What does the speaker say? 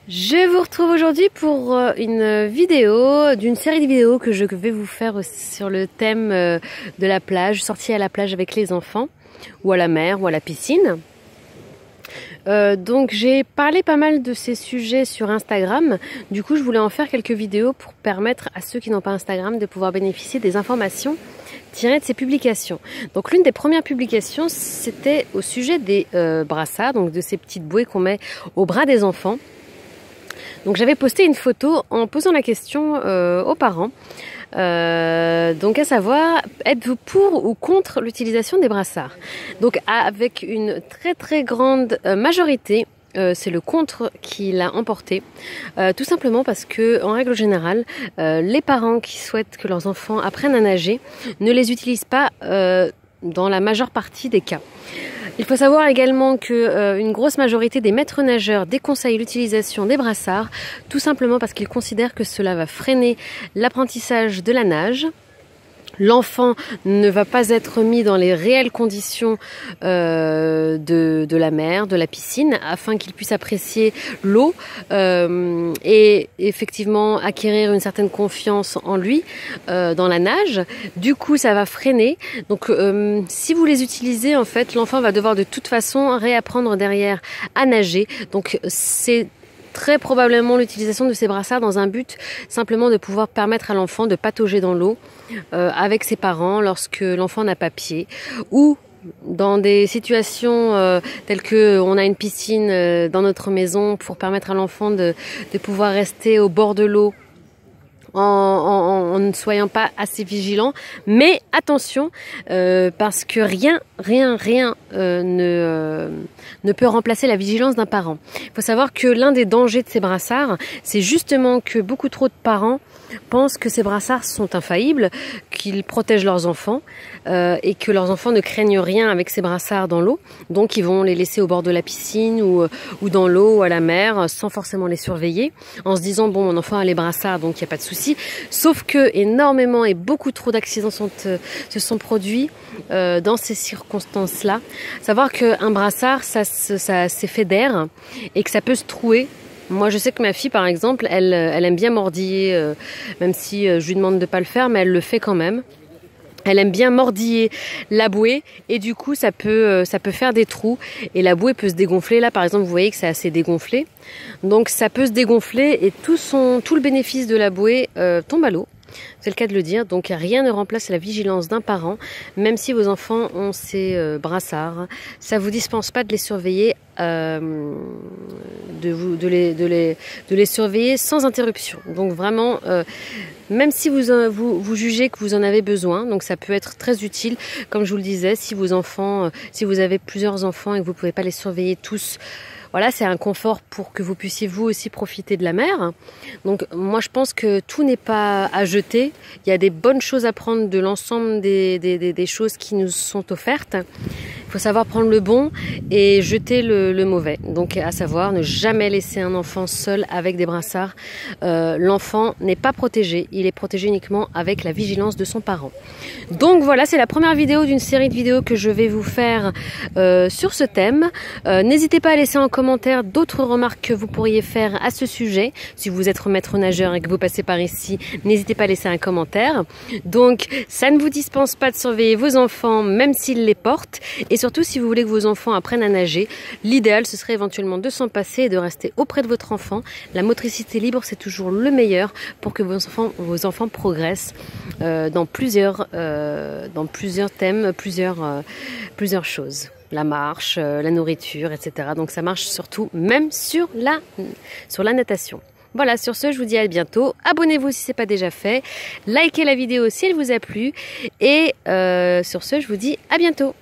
Je vous retrouve aujourd'hui pour une vidéo d'une série de vidéos que je vais vous faire sur le thème de la plage, sortie à la plage avec les enfants, ou à la mer, ou à la piscine. Donc j'ai parlé pas mal de ces sujets sur Instagram, du coup je voulais en faire quelques vidéos pour permettre à ceux qui n'ont pas Instagram de pouvoir bénéficier des informations tirées de ces publications. Donc l'une des premières publications c'était au sujet des brassards, donc de ces petites bouées qu'on met au bras des enfants. Donc j'avais posté une photo en posant la question aux parents, donc à savoir, êtes-vous pour ou contre l'utilisation des brassards? Donc avec une très grande majorité, c'est le contre qui l'a emporté, tout simplement parce que en règle générale, les parents qui souhaitent que leurs enfants apprennent à nager ne les utilisent pas dans la majeure partie des cas. Il faut savoir également que une grosse majorité des maîtres nageurs déconseillent l'utilisation des brassards, tout simplement parce qu'ils considèrent que cela va freiner l'apprentissage de la nage. L'enfant ne va pas être mis dans les réelles conditions de la mer, de la piscine, afin qu'il puisse apprécier l'eau et effectivement acquérir une certaine confiance en lui dans la nage. Du coup, ça va freiner. Donc, si vous les utilisez, en fait, l'enfant va devoir de toute façon réapprendre derrière à nager. Donc, c'est très probablement l'utilisation de ces brassards dans un but simplement de pouvoir permettre à l'enfant de patauger dans l'eau avec ses parents lorsque l'enfant n'a pas pied, ou dans des situations telles que on a une piscine dans notre maison pour permettre à l'enfant de pouvoir rester au bord de l'eau en ne soyant pas assez vigilant. Mais attention, parce que rien ne peut remplacer la vigilance d'un parent. Il faut savoir que l'un des dangers de ces brassards, c'est justement que beaucoup trop de parents pensent que ces brassards sont infaillibles, qu'ils protègent leurs enfants et que leurs enfants ne craignent rien avec ces brassards dans l'eau. Donc ils vont les laisser au bord de la piscine ou dans l'eau ou à la mer sans forcément les surveiller, en se disant bon, mon enfant a les brassards donc il n'y a pas de souci. Sauf que énormément et beaucoup trop d'accidents se sont produits dans ces circonstances-là. Savoir qu'un brassard, ça c'est fait d'air et que ça peut se trouer. Moi, je sais que ma fille, par exemple, elle aime bien mordiller, même si je lui demande de pas le faire, mais elle le fait quand même. Elle aime bien mordiller la bouée et du coup, ça peut faire des trous et la bouée peut se dégonfler. Là, par exemple, vous voyez que c'est assez dégonflé. Donc, ça peut se dégonfler et tout le bénéfice de la bouée tombe à l'eau. C'est le cas de le dire, donc rien ne remplace la vigilance d'un parent, même si vos enfants ont ces brassards. Ça vous dispense pas de les surveiller, de les surveiller sans interruption. Donc vraiment, même si vous jugez que vous en avez besoin, donc ça peut être très utile, comme je vous le disais, si vos enfants, si vous avez plusieurs enfants et que vous pouvez pas les surveiller tous. Voilà, c'est un confort pour que vous puissiez vous aussi profiter de la mer. Donc moi je pense que tout n'est pas à jeter. Il y a des bonnes choses à prendre de l'ensemble des choses qui nous sont offertes. Il faut savoir prendre le bon et jeter le mauvais. Donc à savoir ne jamais laisser un enfant seul avec des brassards. L'enfant n'est pas protégé, il est protégé uniquement avec la vigilance de son parent. Donc voilà, c'est la première vidéo d'une série de vidéos que je vais vous faire sur ce thème. N'hésitez pas à laisser en commentaire d'autres remarques que vous pourriez faire à ce sujet. Si vous êtes maître nageur et que vous passez par ici, n'hésitez pas à laisser un commentaire. Donc ça ne vous dispense pas de surveiller vos enfants même s'ils les portent. Et surtout, si vous voulez que vos enfants apprennent à nager, l'idéal, ce serait éventuellement de s'en passer et de rester auprès de votre enfant. La motricité libre, c'est toujours le meilleur pour que vos enfants progressent dans plusieurs thèmes, plusieurs choses. La marche, la nourriture, etc. Donc ça marche surtout même sur la natation. Voilà, sur ce, je vous dis à bientôt. Abonnez-vous si ce n'est pas déjà fait. Likez la vidéo si elle vous a plu. Et sur ce, je vous dis à bientôt.